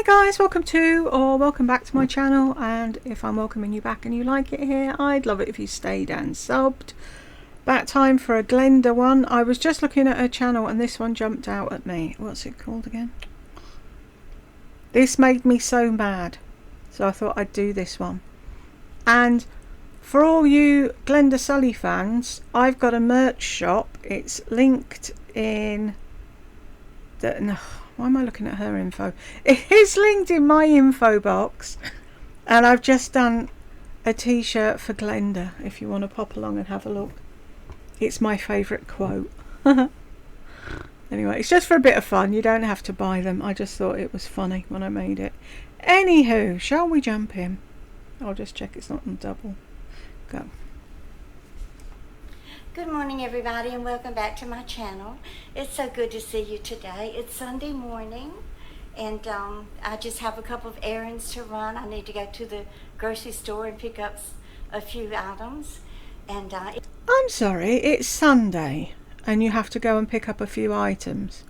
Guys, welcome to or welcome back to my channel, and if I'm welcoming you back and you like it here, I'd love it if you stayed and subbed. Back time for a Glenda one. I was just looking at her channel and this one jumped out at me. What's it called again? This made me so mad, so I thought I'd do this one. And for all you Glenda Sully fans, I've got a merch shop. It's linked in the... No, why am I looking at her info? It is linked in my info box. And I've just done a t-shirt for Glenda, if you want to pop along and have a look. It's my favourite quote. Anyway, it's just for a bit of fun. You don't have to buy them. I just thought it was funny when I made it. Anywho, shall we jump in? I'll just check it's not on double. Go. Good morning, everybody, and welcome back to my channel. It's so good to see you today. It's Sunday morning, and I just have a couple of errands to run. I need to go to the grocery store and pick up a few items. And I'm sorry, it's Sunday, and you have to go and pick up a few items.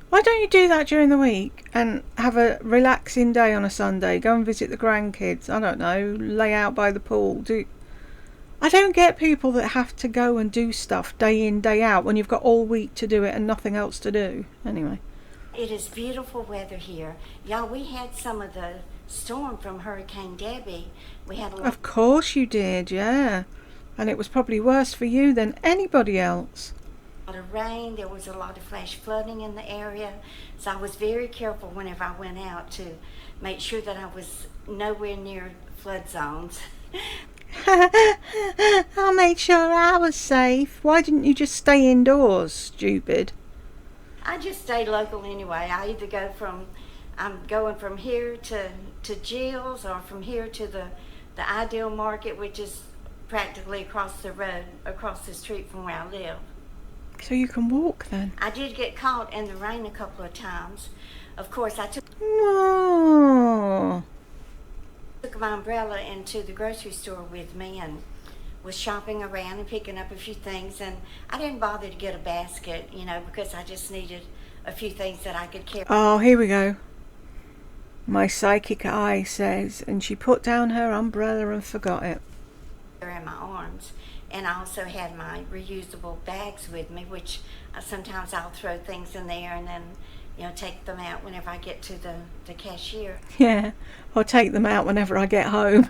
Why don't you do that during the week and have a relaxing day on a Sunday? Go and visit the grandkids. I don't know, lay out by the pool. I don't get people that have to go and do stuff day in, day out when you've got all week to do it and nothing else to do. Anyway. it is beautiful weather here. Y'all, we had some of the storm from Hurricane Debbie. We had a lot. Of course you did, yeah. And it was probably worse for you than anybody else. A lot of rain. There was a lot of flash flooding in the area. So I was very careful whenever I went out to make sure that I was nowhere near flood zones. I made sure I was safe. Why didn't you just stay indoors, stupid? I just stay local anyway. I either I'm going from here to Jill's, or from here to the Ideal Market, which is practically across the road, across the street from where I live. So you can walk then? I did get caught in the rain a couple of times. Of course, I took Oh. my umbrella into the grocery store with me and was shopping around and picking up a few things, and I didn't bother to get a basket, because I just needed a few things that I could carry. Oh, here we go. My psychic eye says, and she put down her umbrella and forgot it. In my arms. And I also had my reusable bags with me, which sometimes I'll throw things in there and then take them out whenever I get to the cashier. Yeah, or take them out whenever I get home.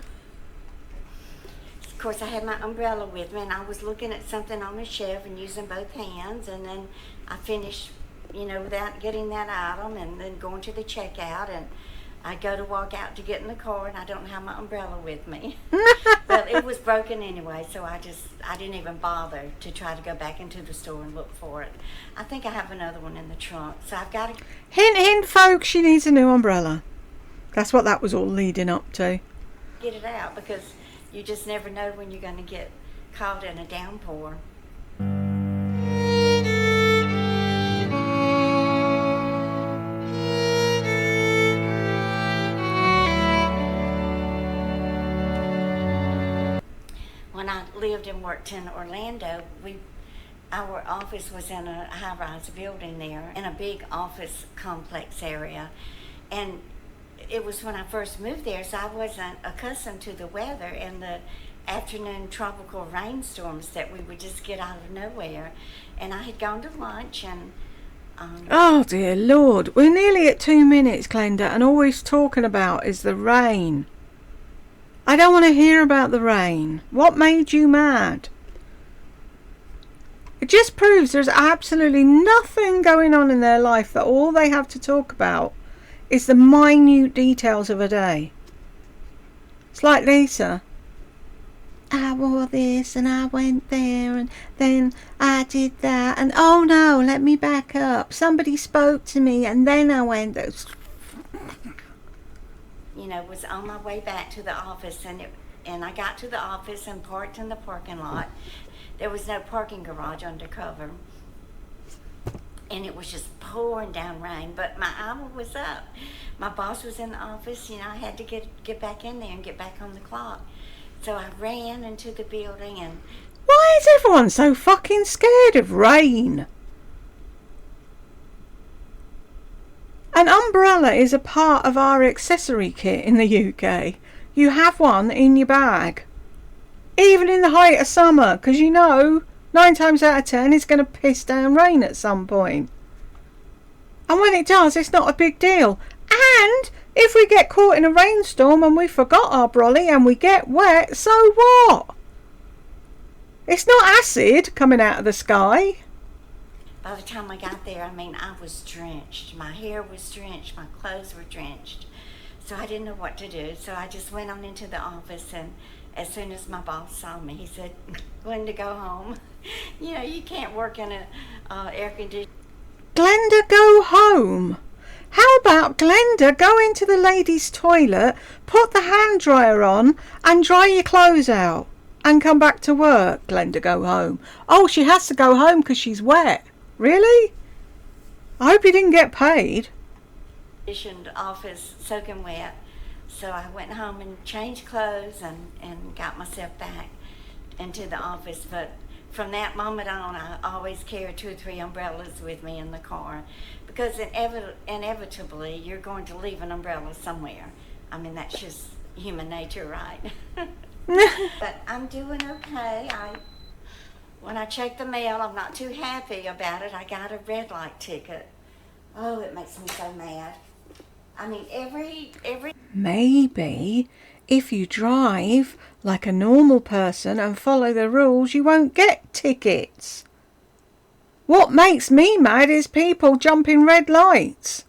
Of course, I had my umbrella with me, and I was looking at something on the shelf and using both hands, and then I finished, without getting that item, and then going to the checkout, and I go to walk out to get in the car, and I don't have my umbrella with me. But it was broken anyway, so I didn't even bother to try to go back into the store and look for it. I think I have another one in the trunk, so I've got to... Hint, hint, folks, she needs a new umbrella. That's what that was all leading up to. Get it out, because you just never know when you're going to get caught in a downpour. When I lived and worked in Orlando, our office was in a high-rise building there, in a big office complex area. And it was when I first moved there, so I wasn't accustomed to the weather and the afternoon tropical rainstorms that we would just get out of nowhere. And I had gone to lunch and... Oh dear Lord, we're nearly at 2 minutes, Glenda, and all we're talking about is the rain. I don't want to hear about the rain. What made you mad? It just proves there's absolutely nothing going on in their life, that all they have to talk about is the minute details of a day. It's like Lisa. I wore this and I went there and then I did that and oh no, let me back up. Somebody spoke to me and then I went there. Was on my way back to the office, and I got to the office and parked in the parking lot. There was no parking garage undercover, and it was just pouring down rain, but my hour was up. My boss was in the office, I had to get back in there and get back on the clock. So I ran into the building. And why is everyone so fucking scared of rain? An umbrella is a part of our accessory kit in the UK. You have one in your bag. Even in the height of summer, because 9 times out of 10 it's going to piss down rain at some point. And when it does, it's not a big deal. And if we get caught in a rainstorm and we forgot our brolly and we get wet, so what? It's not acid coming out of the sky. By the time I got there, I was drenched. My hair was drenched. My clothes were drenched. So I didn't know what to do. So I just went on into the office, and as soon as my boss saw me, he said, Glenda, go home. You can't work in a air conditioner. Glenda, go home? How about Glenda go into the ladies' toilet, put the hand dryer on and dry your clothes out and come back to work? Glenda, go home. Oh, she has to go home because she's wet. Really? I hope you didn't get paid. Office soaking wet. So I went home and changed clothes and got myself back into the office. But from that moment on, I always carry 2 or 3 umbrellas with me in the car, because inevitably you're going to leave an umbrella somewhere. That's just human nature, right? But I'm doing okay. When I check the mail, I'm not too happy about it. I got a red light ticket. Oh, it makes me so mad. Every... Maybe if you drive like a normal person and follow the rules, you won't get tickets. What makes me mad is people jumping red lights.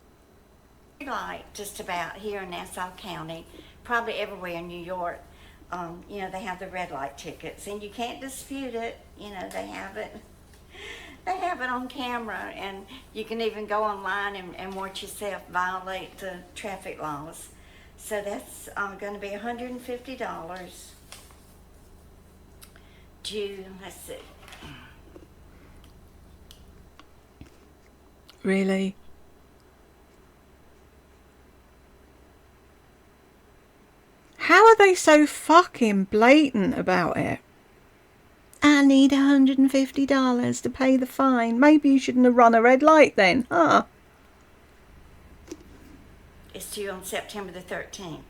Light just about here in Nassau County, probably everywhere in New York. They have the red light tickets, and you can't dispute it. They have it. They have it on camera, and you can even go online and watch yourself violate the traffic laws. So that's going to be $150 due, let's see. Really? How are they so fucking blatant about it? I need $150 to pay the fine. Maybe you shouldn't have run a red light then, huh? It's due on September the 13th.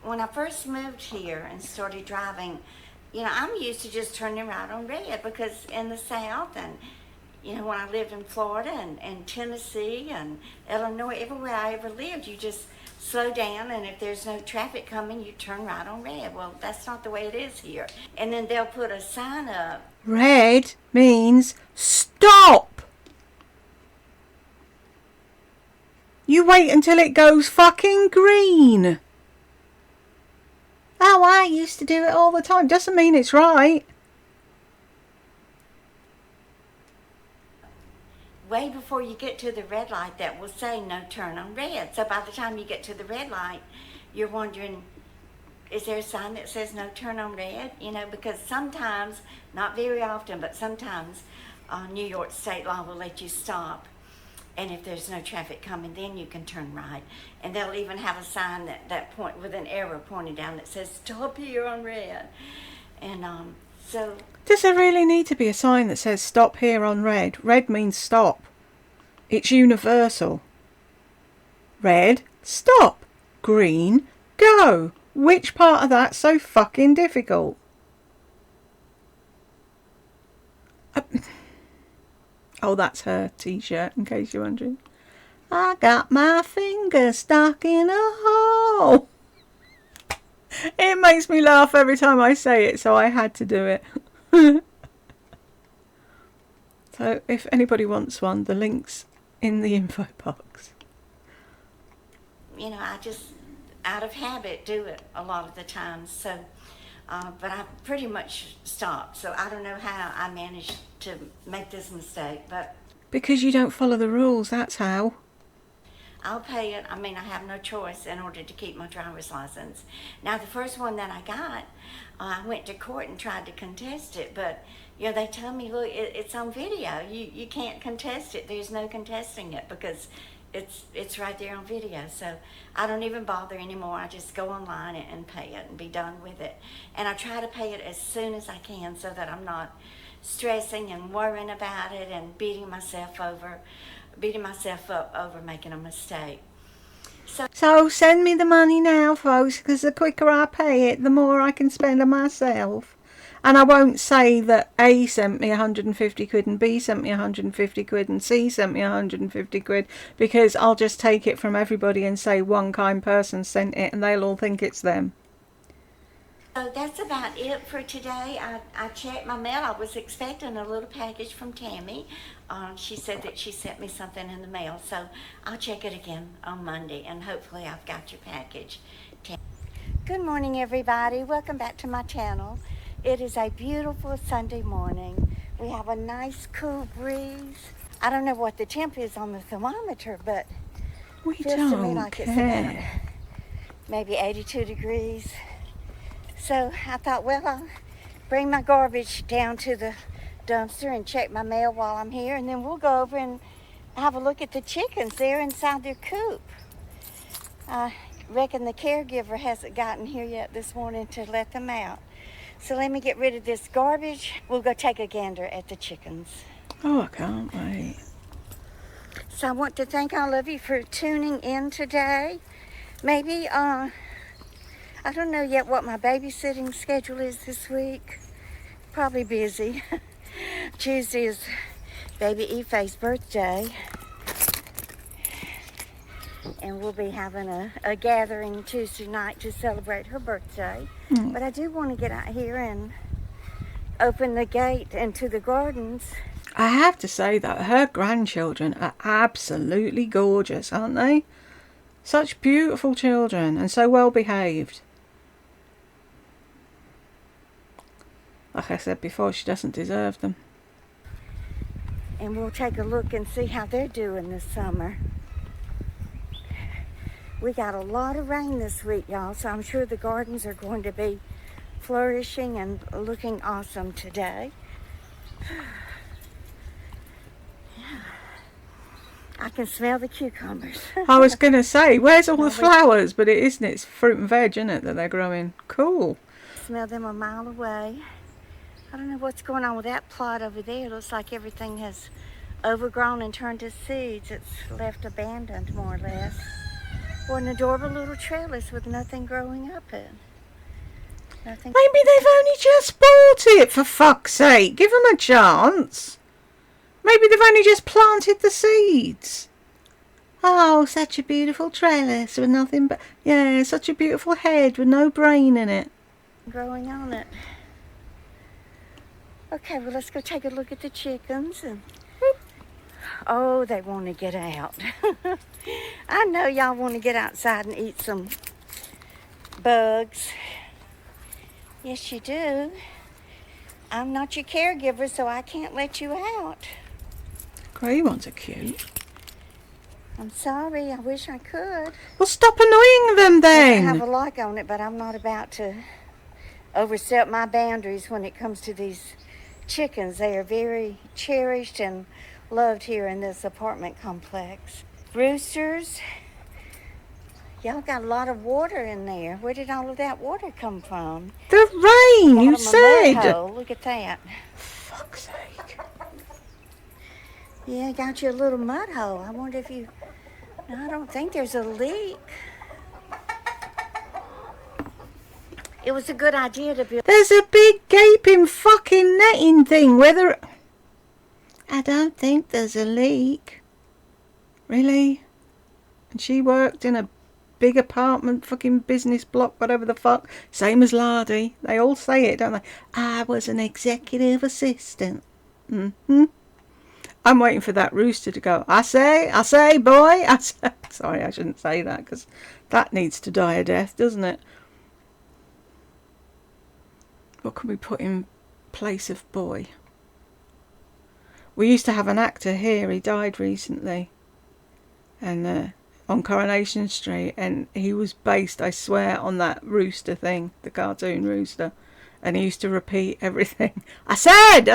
When I first moved here and started driving, I'm used to just turning right on red, because in the South and, when I lived in Florida and Tennessee and Illinois, everywhere I ever lived, you just slow down, and if there's no traffic coming, you turn right on red. Well, that's not the way it is here. And then they'll put a sign up. Red means stop. You wait until it goes fucking green. Oh, I used to do it all the time. Doesn't mean it's right. Way before you get to the red light, that will say no turn on red. So by the time you get to the red light, you're wondering, is there a sign that says no turn on red? Because sometimes, not very often, but sometimes New York state law will let you stop. And if there's no traffic coming, then you can turn right. And they'll even have a sign that point with an arrow pointing down that says stop here on red. And so... Does there really need to be a sign that says stop here on red? Red means stop. It's universal. Red, stop. Green, go. Which part of that's so fucking difficult? Oh, that's her t-shirt, in case you're wondering. I got my finger stuck in a hole. It makes me laugh every time I say it, so I had to do it. So if anybody wants one, the link's in the info box. I just, out of habit, do it a lot of the times. So, but I pretty much stopped. So I don't know how I managed to make this mistake, but... Because you don't follow the rules, that's how. I'll pay it. I have no choice in order to keep my driver's license. Now, the first one that I got, I went to court and tried to contest it, but they tell me, look, it's on video. You can't contest it. There's no contesting it because it's right there on video. So I don't even bother anymore. I just go online and pay it and be done with it. And I try to pay it as soon as I can so that I'm not stressing and worrying about it and beating myself over beating myself up over making a mistake. So send me the money now, folks, because the quicker I pay it, the more I can spend on myself. And I won't say that A sent me 150 quid and B sent me 150 quid and C sent me 150 quid, because I'll just take it from everybody and say one kind person sent it and they'll all think it's them. So that's about it for today. I checked my mail. I was expecting a little package from Tammy. She said that she sent me something in the mail, so I'll check it again on Monday, and hopefully I've got your package. Good morning, everybody. Welcome back to my channel. It is a beautiful Sunday morning. We have a nice cool breeze. I don't know what the temp is on the thermometer, but We it feels to me don't like it's about care. maybe 82 degrees. So I thought, well, I'll bring my garbage down to the dumpster and check my mail while I'm here, and then we'll go over and have a look at the chickens. They're inside their coop. I reckon the caregiver hasn't gotten here yet this morning to let them out. So let me get rid of this garbage. We'll go take a gander at the chickens. Oh, I can't wait. So I want to thank all of you for tuning in today. Maybe, I don't know yet what my babysitting schedule is this week. Probably busy. Tuesday is baby Ife's birthday. And we'll be having a gathering Tuesday night to celebrate her birthday. But I do want to get out here and open the gate into the gardens. I have to say that her grandchildren are absolutely gorgeous, aren't they? Such beautiful children and so well behaved. Like I said before, she doesn't deserve them. And we'll take a look and see how they're doing this summer. We got a lot of rain this week, y'all, so I'm sure the gardens are going to be flourishing and looking awesome today. I can smell the cucumbers. I was going to say, where's all the flowers? But it isn't. It's fruit and veg, isn't it, that they're growing? Cool. Smell them a mile away. I don't know what's going on with that plot over there. It looks like everything has overgrown and turned to seeds. It's left abandoned, more or less. Or an adorable little trellis with nothing growing up in. Nothing. Maybe they've only just bought it, for fuck's sake. Give them a chance. Maybe they've only just planted the seeds. Oh, such a beautiful trellis with nothing but... Yeah, such a beautiful head with no brain in it. Growing on it. Okay, well, let's go take a look at the chickens. And oh, they want to get out. I know y'all want to get outside and eat some bugs. Yes, you do. I'm not your caregiver, so I can't let you out. Grey ones are cute. I'm sorry, I wish I could. Well, stop annoying them then. I have a lock on it, but I'm not about to overstep my boundaries when it comes to these chickens. They are very cherished and loved here in this apartment complex. Roosters, y'all got a lot of water in there. Where did all of that water come from? The rain, you said. Look at that. Fuck's sake. Yeah, got you a little mud hole. I wonder if you... No, I don't think there's a leak. It was a good idea to build... There's a big gaping fucking netting thing. Whether... I don't think there's a leak. Really? And she worked in a big apartment, fucking business block, whatever the fuck. Same as Lardy. They all say it, don't they? I was an executive assistant. I'm waiting for that rooster to go, I say, boy, I say. Sorry, I shouldn't say that, because that needs to die a death, doesn't it? What can we put in place of boy? We used to have an actor here, he died recently, and on Coronation Street, and he was based, I swear, on that rooster thing, the cartoon rooster, and he used to repeat everything. I said,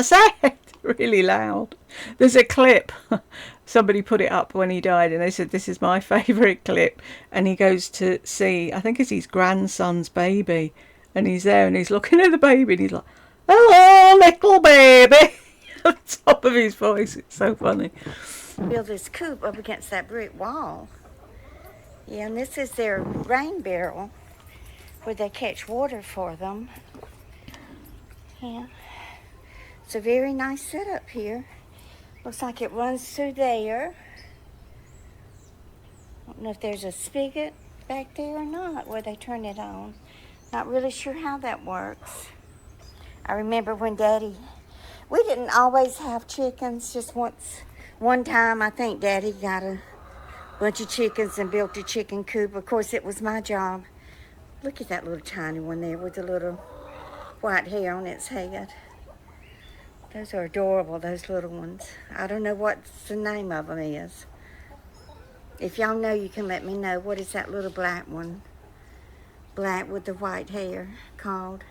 really loud. There's a clip, somebody put it up when he died, and they said, this is my favourite clip, and he goes to see, I think it's his grandson's baby, and he's there, and he's looking at the baby, and he's like, hello, little baby, at the top of his voice. It's so funny. build this coop up against that brick wall. Yeah, and this is their rain barrel where they catch water for them. Yeah, it's a very nice setup here. Looks like it runs through there. I don't know if there's a spigot back there or not where they turn it on. Not really sure how that works. I remember when we didn't always have chickens. Just one time I think Daddy got a bunch of chickens and built a chicken coop. Of course, it was my job. Look at that little tiny one there with the little white hair on its head. Those are adorable, those little ones. I don't know what the name of them is. If y'all know, you can let me know. What is that little black one? Black with the white hair called?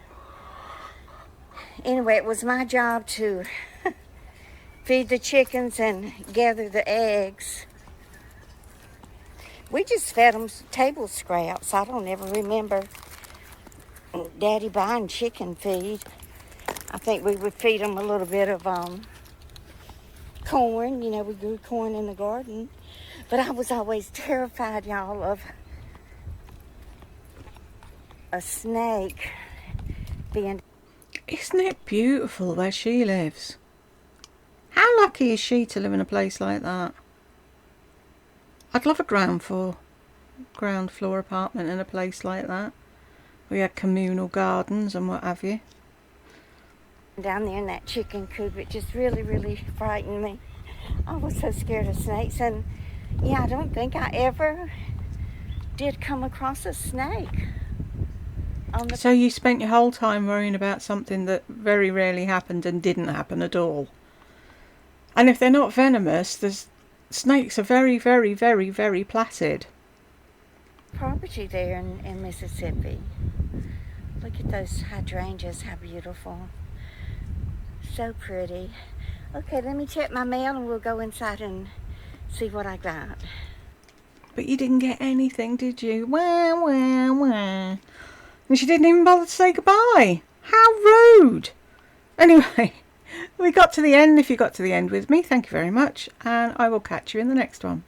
Anyway, it was my job to feed the chickens and gather the eggs. We just fed them table scraps. I don't ever remember Daddy buying chicken feed. I think we would feed them a little bit of corn. You know, we grew corn in the garden. But I was always terrified, y'all, of a snake being... Isn't it beautiful where she lives? How lucky is she to live in a place like that? I'd love a ground floor apartment in a place like that. We had communal gardens and what have you. Down there in that chicken coop, it just really, really frightened me. I was so scared of snakes, and yeah, I don't think I ever did come across a snake. So you spent your whole time worrying about something that very rarely happened and didn't happen at all. And if they're not venomous, snakes are very, very, very, very placid. Property there in Mississippi. Look at those hydrangeas, how beautiful. So pretty. Okay, let me check my mail and we'll go inside and see what I got. But you didn't get anything, did you? Wah, wah, wah. And she didn't even bother to say goodbye. How rude. Anyway, we got to the end. If you got to the end with me, thank you very much. And I will catch you in the next one.